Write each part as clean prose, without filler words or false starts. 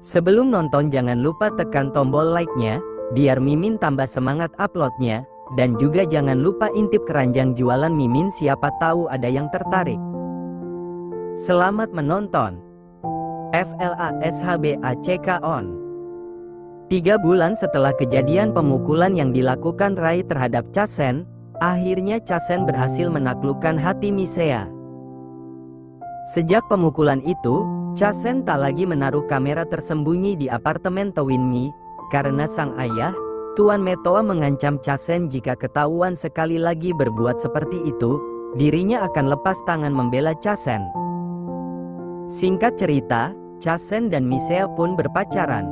Sebelum nonton jangan lupa tekan tombol like-nya, biar Mimin tambah semangat uploadnya, dan juga jangan lupa intip keranjang jualan Mimin, siapa tahu ada yang tertarik. Selamat menonton. FLASHBACK on. 3 bulan setelah kejadian pemukulan yang dilakukan Rai terhadap Chasen, akhirnya Chasen berhasil menaklukkan hati Misea. Sejak pemukulan itu, Chasen tak lagi menaruh kamera tersembunyi di apartemen Twinmi, karena sang ayah, Tuan Metoa, mengancam Chasen jika ketahuan sekali lagi berbuat seperti itu, dirinya akan lepas tangan membela Chasen. Singkat cerita, Chasen dan Misea pun berpacaran.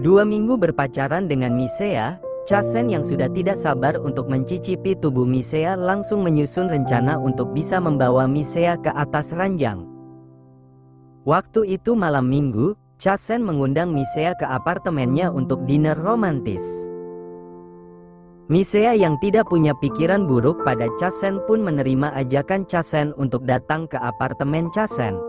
2 minggu berpacaran dengan Misea, Chasen yang sudah tidak sabar untuk mencicipi tubuh Misea langsung menyusun rencana untuk bisa membawa Misea ke atas ranjang. Waktu itu malam minggu, Chasen mengundang Misea ke apartemennya untuk dinner romantis. Misea yang tidak punya pikiran buruk pada Chasen pun menerima ajakan Chasen untuk datang ke apartemen Chasen.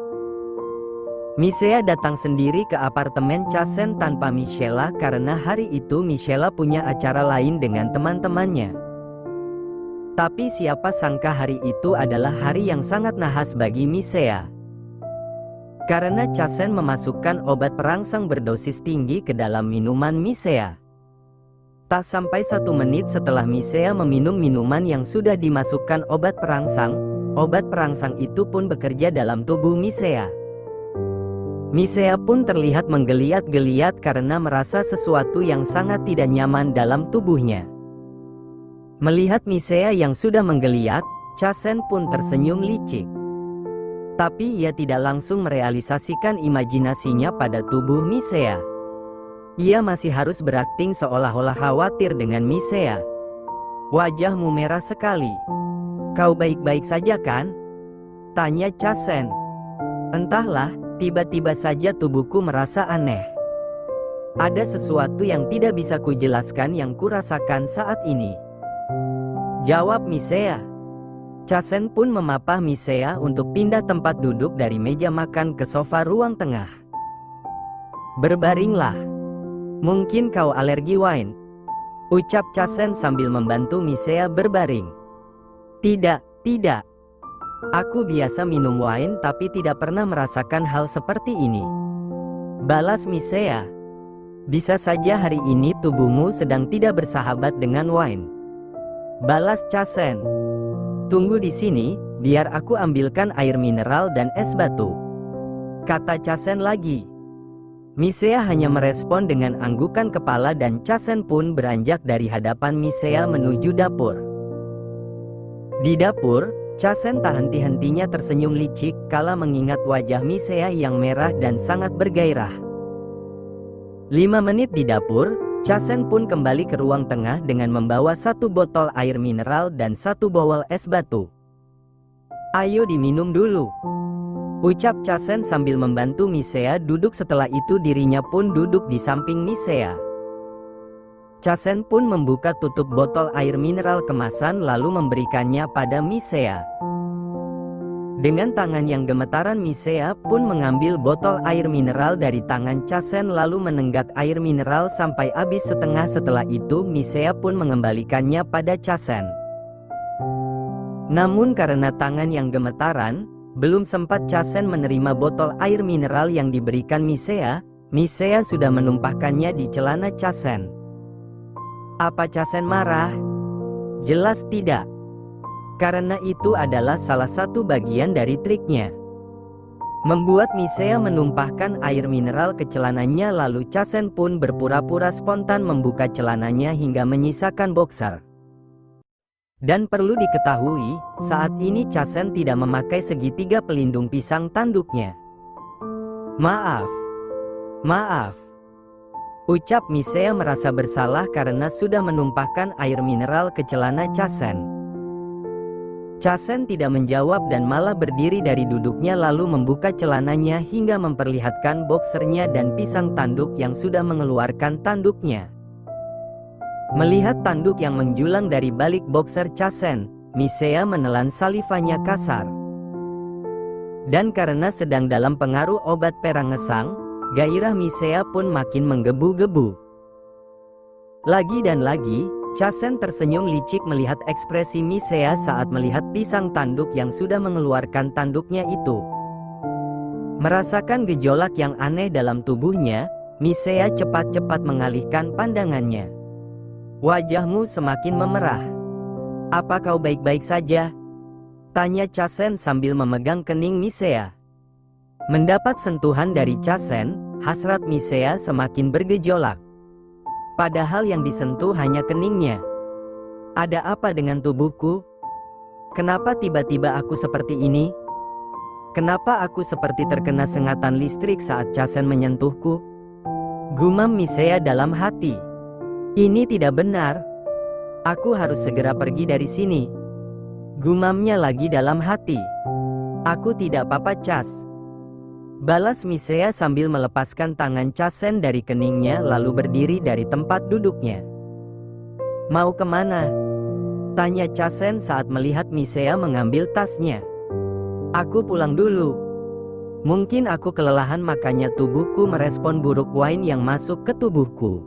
Misea datang sendiri ke apartemen Chasen tanpa Michela karena hari itu Michela punya acara lain dengan teman-temannya. Tapi siapa sangka hari itu adalah hari yang sangat nahas bagi Misea. Karena Chasen memasukkan obat perangsang berdosis tinggi ke dalam minuman Misea. Tak sampai 1 menit setelah Misea meminum minuman yang sudah dimasukkan obat perangsang itu pun bekerja dalam tubuh Misea. Misea pun terlihat menggeliat-geliat karena merasa sesuatu yang sangat tidak nyaman dalam tubuhnya. Melihat Misea yang sudah menggeliat, Chasen pun tersenyum licik. Tapi ia tidak langsung merealisasikan imajinasinya pada tubuh Misea. Ia masih harus berakting seolah-olah khawatir dengan Misea. "Wajahmu merah sekali. Kau baik-baik saja kan?" tanya Chasen. "Entahlah, tiba-tiba saja tubuhku merasa aneh. Ada sesuatu yang tidak bisa kujelaskan yang kurasakan saat ini," jawab Misea. Chasen pun memapah Misea untuk pindah tempat duduk dari meja makan ke sofa ruang tengah. "Berbaringlah. Mungkin kau alergi wine," ucap Chasen sambil membantu Misea berbaring. Tidak. Aku biasa minum wine tapi tidak pernah merasakan hal seperti ini," balas Misea. "Bisa saja hari ini tubuhmu sedang tidak bersahabat dengan wine," balas Chasen. "Tunggu di sini, biar aku ambilkan air mineral dan es batu," kata Chasen lagi. Misea hanya merespon dengan anggukan kepala dan Chasen pun beranjak dari hadapan Misea menuju dapur. Di dapur, Chasen tak henti-hentinya tersenyum licik kala mengingat wajah Misea yang merah dan sangat bergairah. 5 menit di dapur, Chasen pun kembali ke ruang tengah dengan membawa 1 botol air mineral dan 1 bowel es batu. "Ayo diminum dulu," ucap Chasen sambil membantu Misea duduk. Setelah itu dirinya pun duduk di samping Misea. Chasen pun membuka tutup botol air mineral kemasan lalu memberikannya pada Misea. Dengan tangan yang gemetaran Misea pun mengambil botol air mineral dari tangan Chasen lalu menenggak air mineral sampai habis setengah. Setelah itu Misea pun mengembalikannya pada Chasen. Namun karena tangan yang gemetaran, belum sempat Chasen menerima botol air mineral yang diberikan Misea, Misea sudah menumpahkannya di celana Chasen. Apa Chasen marah? Jelas tidak. Karena itu adalah salah satu bagian dari triknya. Membuat Misea menumpahkan air mineral ke celananya lalu Chasen pun berpura-pura spontan membuka celananya hingga menyisakan boxer. Dan perlu diketahui, saat ini Chasen tidak memakai segitiga pelindung pisang tanduknya. Maaf, ucap Misea merasa bersalah karena sudah menumpahkan air mineral ke celana Chasen. Chasen tidak menjawab dan malah berdiri dari duduknya lalu membuka celananya hingga memperlihatkan boxernya dan pisang tanduk yang sudah mengeluarkan tanduknya. Melihat tanduk yang menjulang dari balik boxer Chasen, Misea menelan salivanya kasar. Dan karena sedang dalam pengaruh obat perangsang, Gairah Misea pun makin menggebu-gebu. Lagi dan lagi, Chasen tersenyum licik melihat ekspresi Misea saat melihat pisang tanduk yang sudah mengeluarkan tanduknya itu. Merasakan gejolak yang aneh dalam tubuhnya, Misea cepat-cepat mengalihkan pandangannya. Wajahmu semakin memerah. Apa kau baik-baik saja? Tanya Chasen sambil memegang kening Misea. Mendapat sentuhan dari Chasen, hasrat Misea semakin bergejolak. Padahal yang disentuh hanya keningnya. Ada apa dengan tubuhku? Kenapa tiba-tiba aku seperti ini? Kenapa aku seperti terkena sengatan listrik saat Chasen menyentuhku? Gumam Misea dalam hati. Ini tidak benar. Aku harus segera pergi dari sini. Gumamnya lagi dalam hati. Aku tidak apa-apa, Chas. Balas Misea sambil melepaskan tangan Chasen dari keningnya lalu berdiri dari tempat duduknya. Mau kemana? Tanya Chasen saat melihat Misea mengambil tasnya. Aku pulang dulu. Mungkin aku kelelahan makanya tubuhku merespon buruk wine yang masuk ke tubuhku.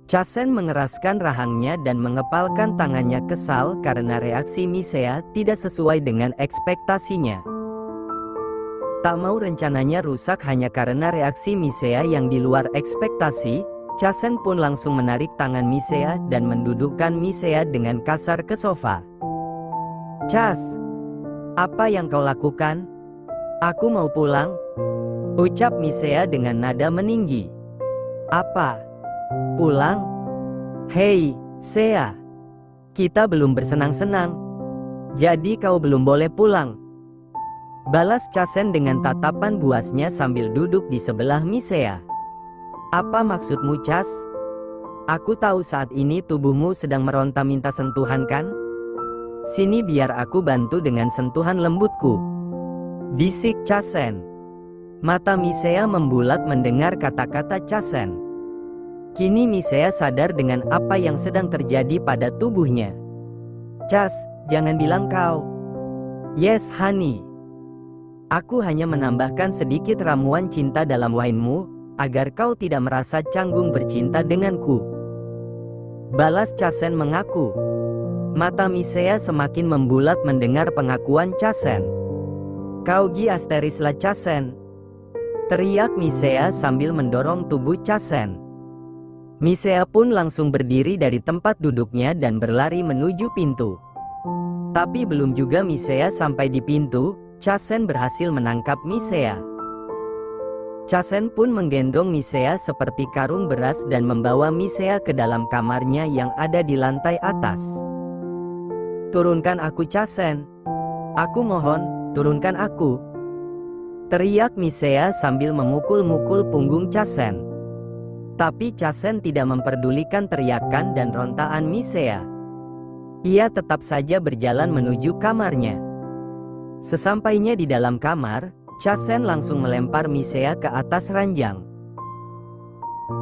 Chasen mengeraskan rahangnya dan mengepalkan tangannya kesal karena reaksi Misea tidak sesuai dengan ekspektasinya. Tak mau rencananya rusak hanya karena reaksi Misea yang di luar ekspektasi, Chasen pun langsung menarik tangan Misea dan mendudukkan Misea dengan kasar ke sofa. Chas, apa yang kau lakukan? Aku mau pulang, ucap Misea dengan nada meninggi. Apa? Pulang? Hei, Sea. Kita belum bersenang-senang. Jadi kau belum boleh pulang. Balas Chasen dengan tatapan buasnya sambil duduk di sebelah Misea. Apa maksudmu, Chas? Aku tahu saat ini tubuhmu sedang meronta minta sentuhan kan? Sini biar aku bantu dengan sentuhan lembutku. Bisik Chasen. Mata Misea membulat mendengar kata-kata Chasen. Kini Misea sadar dengan apa yang sedang terjadi pada tubuhnya. Chas, jangan bilang kau. Yes, honey. Aku hanya menambahkan sedikit ramuan cinta dalam wine-mu, agar kau tidak merasa canggung bercinta denganku. Balas Chasen mengaku. Mata Misea semakin membulat mendengar pengakuan Chasen. Kau gi asterislah Chasen. Teriak Misea sambil mendorong tubuh Chasen. Misea pun langsung berdiri dari tempat duduknya dan berlari menuju pintu. Tapi belum juga Misea sampai di pintu, Chasen berhasil menangkap Misea. Chasen pun menggendong Misea seperti karung beras dan membawa Misea ke dalam kamarnya yang ada di lantai atas. Turunkan aku, Chasen. Aku mohon, turunkan aku. Teriak Misea sambil memukul-mukul punggung Chasen. Tapi Chasen tidak memperdulikan teriakan dan rontaan Misea. Ia tetap saja berjalan menuju kamarnya. Sesampainya di dalam kamar, Chasen langsung melempar Misea ke atas ranjang.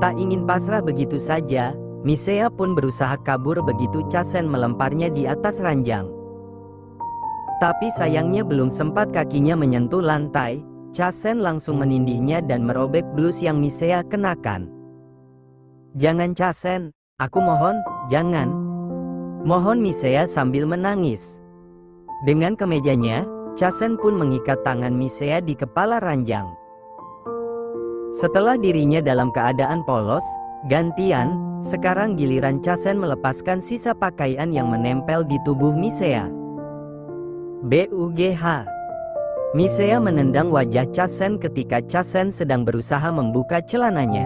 Tak ingin pasrah begitu saja, Misea pun berusaha kabur begitu Chasen melemparnya di atas ranjang. Tapi sayangnya belum sempat kakinya menyentuh lantai, Chasen langsung menindihnya dan merobek blus yang Misea kenakan. Jangan Chasen, aku mohon, jangan. Mohon Misea sambil menangis. Dengan kemejanya, Chasen pun mengikat tangan Misea di kepala ranjang. Setelah dirinya dalam keadaan polos, gantian, sekarang giliran Chasen melepaskan sisa pakaian yang menempel di tubuh Misea. BUGH. Misea menendang wajah Chasen ketika Chasen sedang berusaha membuka celananya.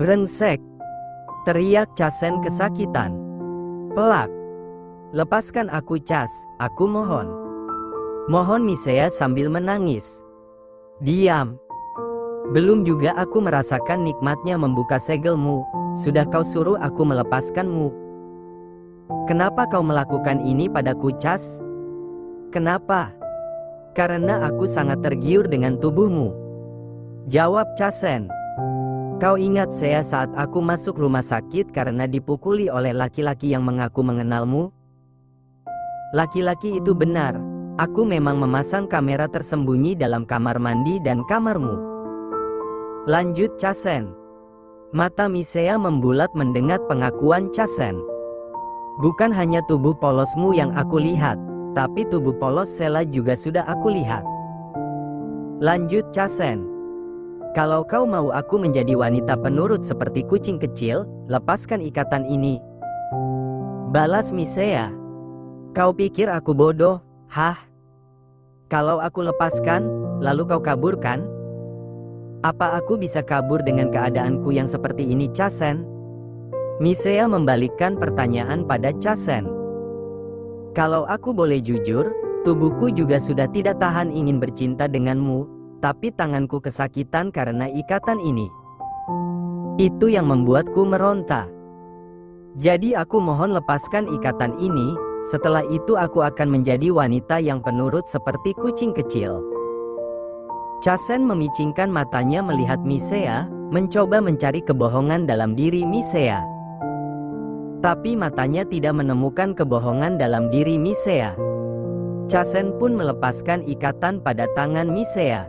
Brengsek! Teriak Chasen kesakitan. Pelak! Lepaskan aku, Chas, aku mohon. Mohon Misea sambil menangis. Diam. Belum juga aku merasakan nikmatnya membuka segelmu, sudah kau suruh aku melepaskanmu. Kenapa kau melakukan ini padaku, Chas? Kenapa? Karena aku sangat tergiur dengan tubuhmu. Jawab Chasen. Kau ingat Sea saat aku masuk rumah sakit karena dipukuli oleh laki-laki yang mengaku mengenalmu? Laki-laki itu benar, Aku memang memasang kamera tersembunyi dalam kamar mandi dan kamarmu. Lanjut Chasen. Mata Misea membulat mendengar pengakuan Chasen. Bukan hanya tubuh polosmu yang aku lihat, tapi tubuh polos Sela juga sudah aku lihat. Lanjut Chasen. Kalau kau mau aku menjadi wanita penurut seperti kucing kecil, lepaskan ikatan ini. Balas Misea. Kau pikir aku bodoh? Hah? Kalau aku lepaskan, lalu kau kaburkan? Apa aku bisa kabur dengan keadaanku yang seperti ini Chasen? Misea membalikkan pertanyaan pada Chasen. Kalau aku boleh jujur, tubuhku juga sudah tidak tahan ingin bercinta denganmu, tapi tanganku kesakitan karena ikatan ini. Itu yang membuatku meronta. Jadi aku mohon lepaskan ikatan ini, setelah itu aku akan menjadi wanita yang penurut seperti kucing kecil. Chasen memicingkan matanya melihat Misea, mencoba mencari kebohongan dalam diri Misea. Tapi matanya tidak menemukan kebohongan dalam diri Misea. Chasen pun melepaskan ikatan pada tangan Misea.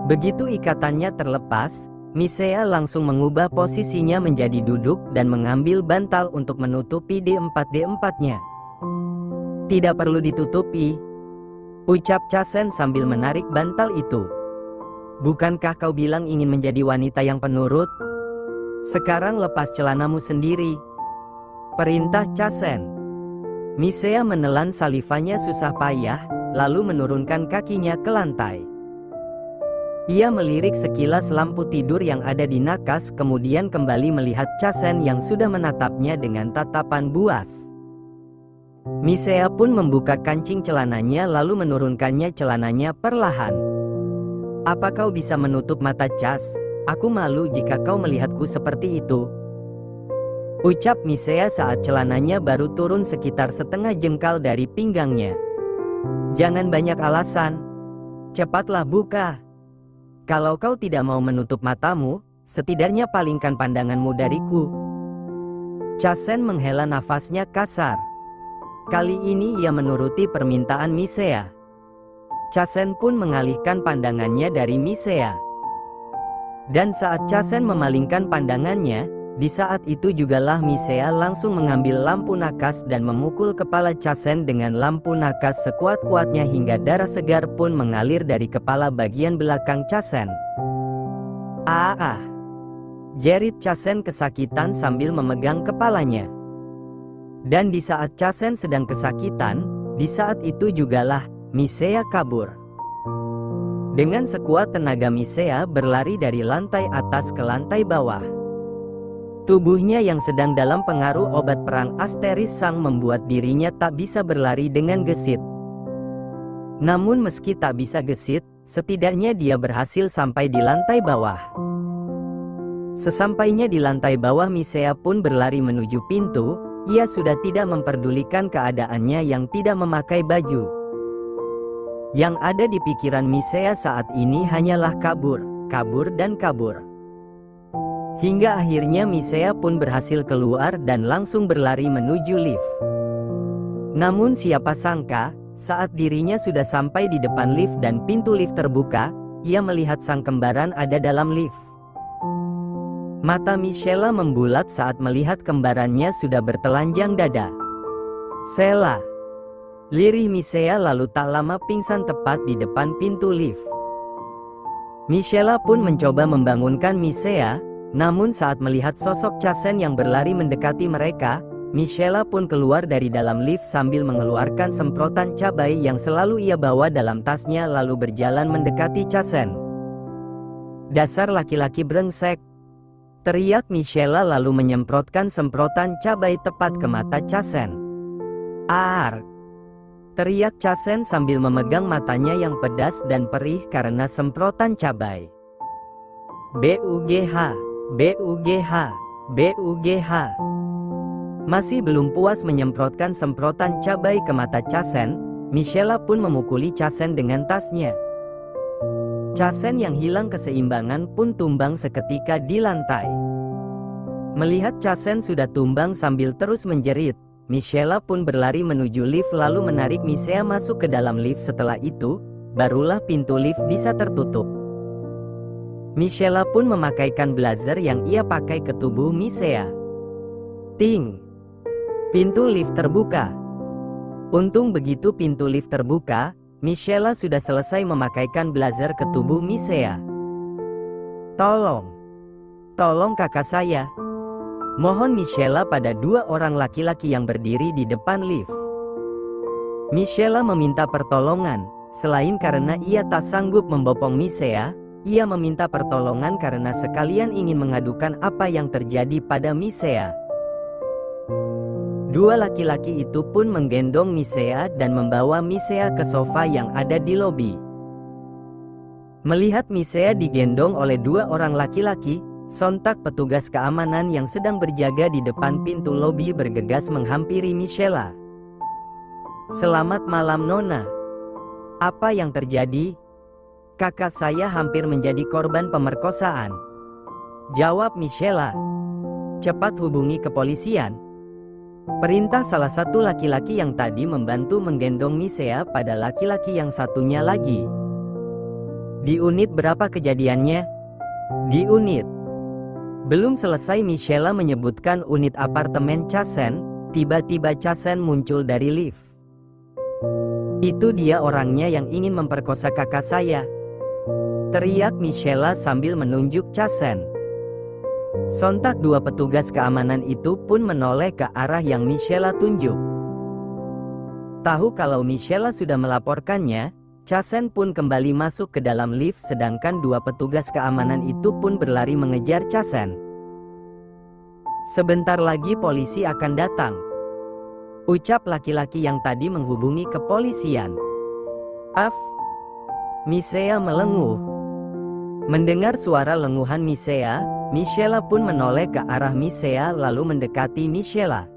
Begitu ikatannya terlepas, Misea langsung mengubah posisinya menjadi duduk dan mengambil bantal untuk menutupi D4-D4-nya. Tidak perlu ditutupi, ucap Chasen sambil menarik bantal itu. Bukankah kau bilang ingin menjadi wanita yang penurut? Sekarang lepas celanamu sendiri. Perintah Chasen. Misea menelan salivanya susah payah, lalu menurunkan kakinya ke lantai. Ia melirik sekilas lampu tidur yang ada di nakas, kemudian kembali melihat Chasen yang sudah menatapnya dengan tatapan buas. Misea pun membuka kancing celananya lalu menurunkannya celananya perlahan. Apa kau bisa menutup mata Chas? Aku malu jika kau melihatku seperti itu. Ucap Misea saat celananya baru turun sekitar setengah jengkal dari pinggangnya. Jangan banyak alasan. Cepatlah buka. Kalau kau tidak mau menutup matamu, setidaknya palingkan pandanganmu dariku. Chasen menghela nafasnya kasar. Kali ini ia menuruti permintaan Misea. Chasen pun mengalihkan pandangannya dari Misea. Dan saat Chasen memalingkan pandangannya, di saat itu jugalah Misea langsung mengambil lampu nakas dan memukul kepala Chasen dengan lampu nakas sekuat-kuatnya hingga darah segar pun mengalir dari kepala bagian belakang Chasen. Ah! Jerit Chasen kesakitan sambil memegang kepalanya. Dan di saat Chasen sedang kesakitan, di saat itu jugalah Misea kabur. Dengan sekuat tenaga Misea berlari dari lantai atas ke lantai bawah. Tubuhnya yang sedang dalam pengaruh obat perang Asteris Sang membuat dirinya tak bisa berlari dengan gesit. Namun meski tak bisa gesit, setidaknya dia berhasil sampai di lantai bawah. Sesampainya di lantai bawah Misea pun berlari menuju pintu, ia sudah tidak memperdulikan keadaannya yang tidak memakai baju. Yang ada di pikiran Misea saat ini hanyalah kabur, kabur dan kabur. Hingga akhirnya Misea pun berhasil keluar dan langsung berlari menuju lift. Namun siapa sangka, saat dirinya sudah sampai di depan lift dan pintu lift terbuka, ia melihat sang kembaran ada dalam lift. Mata Michela membulat saat melihat kembarannya sudah bertelanjang dada. Sela. Lirih Misea lalu tak lama pingsan tepat di depan pintu lift. Michela pun mencoba membangunkan Misea. Namun saat melihat sosok Chasen yang berlari mendekati mereka, Michela pun keluar dari dalam lift sambil mengeluarkan semprotan cabai yang selalu ia bawa dalam tasnya lalu berjalan mendekati Chasen. Dasar laki-laki brengsek! Teriak Michela lalu menyemprotkan semprotan cabai tepat ke mata Chasen. Arr! Teriak Chasen sambil memegang matanya yang pedas dan perih karena semprotan cabai. BUGH! BUGH, BUGH. Masih belum puas menyemprotkan semprotan cabai ke mata Chasen, Michela pun memukuli Chasen dengan tasnya. Chasen yang hilang keseimbangan pun tumbang seketika di lantai. Melihat Chasen sudah tumbang sambil terus menjerit, Michela pun berlari menuju lift lalu menarik Misea masuk ke dalam lift. Setelah itu, barulah pintu lift bisa tertutup. Michela pun memakaikan blazer yang ia pakai ke tubuh Misea. Ting! Pintu lift terbuka. Untung begitu pintu lift terbuka, Michela sudah selesai memakaikan blazer ke tubuh Misea. Tolong! Tolong kakak saya! Mohon Michela pada dua orang laki-laki yang berdiri di depan lift. Michela meminta pertolongan, selain karena ia tak sanggup membopong Misea, ia meminta pertolongan karena sekalian ingin mengadukan apa yang terjadi pada Misea. Dua laki-laki itu pun menggendong Misea dan membawa Misea ke sofa yang ada di lobi. Melihat Misea digendong oleh dua orang laki-laki, sontak petugas keamanan yang sedang berjaga di depan pintu lobi bergegas menghampiri Michela. "Selamat malam Nona. Apa yang terjadi? Kakak saya hampir menjadi korban pemerkosaan," jawab Michela. "Cepat hubungi kepolisian." Perintah salah satu laki-laki yang tadi membantu menggendong Misea pada laki-laki yang satunya lagi. "Di unit berapa kejadiannya?" "Di unit." Belum selesai Michela menyebutkan unit apartemen Chasen, tiba-tiba Chasen muncul dari lift. "Itu dia orangnya yang ingin memperkosa kakak saya," teriak Michela sambil menunjuk Chasen. Sontak dua petugas keamanan itu pun menoleh ke arah yang Michela tunjuk. Tahu kalau Michela sudah melaporkannya, Chasen pun kembali masuk ke dalam lift sedangkan dua petugas keamanan itu pun berlari mengejar Chasen. "Sebentar lagi polisi akan datang," ucap laki-laki yang tadi menghubungi kepolisian. "Af!" Misea melenguh. Mendengar suara lenguhan Misea, Michela pun menoleh ke arah Misea lalu mendekati Michela.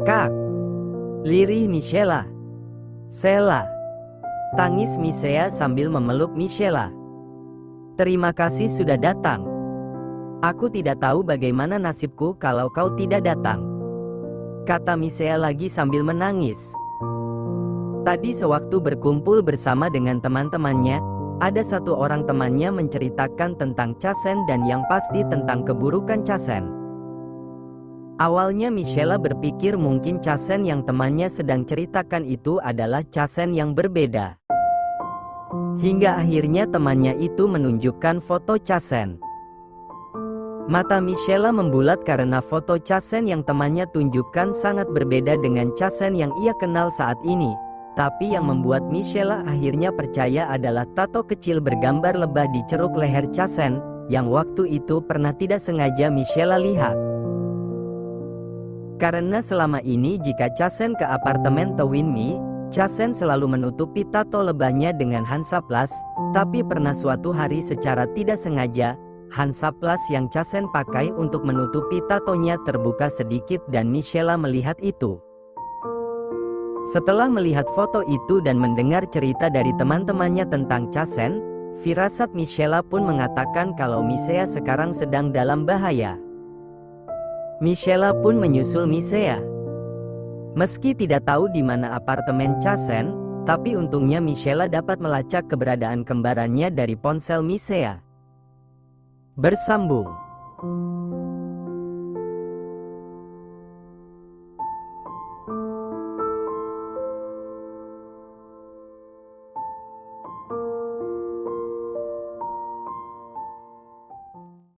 "Kak!" lirih Michela. "Sela!" tangis Misea sambil memeluk Michela. "Terima kasih sudah datang. Aku tidak tahu bagaimana nasibku kalau kau tidak datang," kata Misea lagi sambil menangis. Tadi sewaktu berkumpul bersama dengan teman-temannya, ada satu orang temannya menceritakan tentang Chasen dan yang pasti tentang keburukan Chasen. Awalnya Michela berpikir mungkin Chasen yang temannya sedang ceritakan itu adalah Chasen yang berbeda. Hingga akhirnya temannya itu menunjukkan foto Chasen. Mata Michela membulat karena foto Chasen yang temannya tunjukkan sangat berbeda dengan Chasen yang ia kenal saat ini. Tapi yang membuat Michela akhirnya percaya adalah tato kecil bergambar lebah di ceruk leher Chasen, yang waktu itu pernah tidak sengaja Michela lihat. Karena selama ini jika Chasen ke apartemen Twinme, Chasen selalu menutupi tato lebahnya dengan Hansaplast, tapi pernah suatu hari secara tidak sengaja, Hansaplast yang Chasen pakai untuk menutupi tatonya terbuka sedikit dan Michela melihat itu. Setelah melihat foto itu dan mendengar cerita dari teman-temannya tentang Chasen, firasat Michela pun mengatakan kalau Misea sekarang sedang dalam bahaya. Michela pun menyusul Misea. Meski tidak tahu di mana apartemen Chasen, tapi untungnya Michela dapat melacak keberadaan kembarannya dari ponsel Misea. Bersambung.